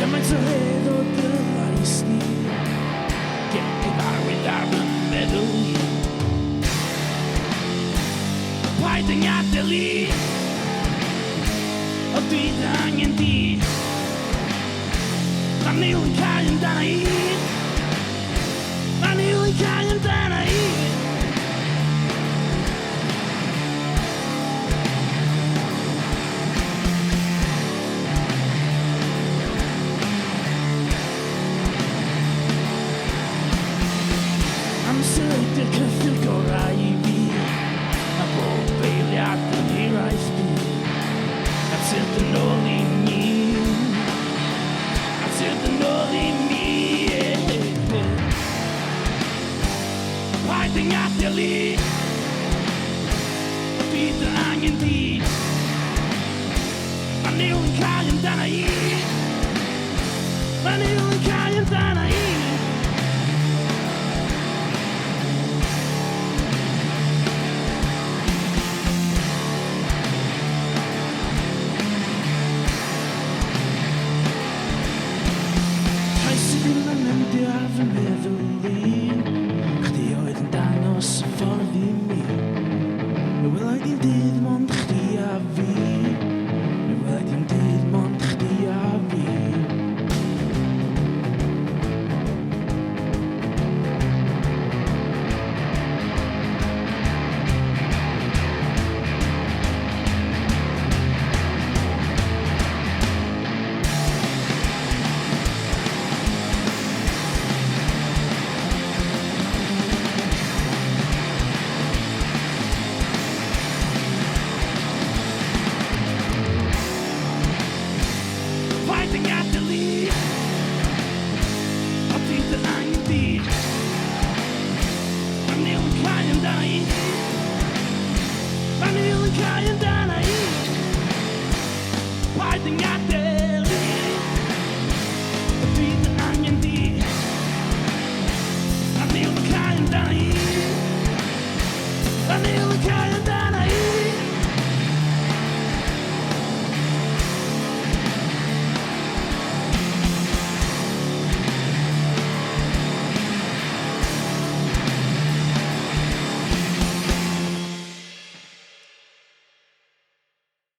Jamen så hedder det rejsning. Gennem varme larmen med ud. Breiting at det lige. Og dydangen de. Der nede i kajen, den er i. Der nede i kajen, den er i. Det kan fylke rejvi og på bælgjakken i rejsby. At sætte noget i mig. At sætte noget i mig. Breiting at det lige. Og biten angen de.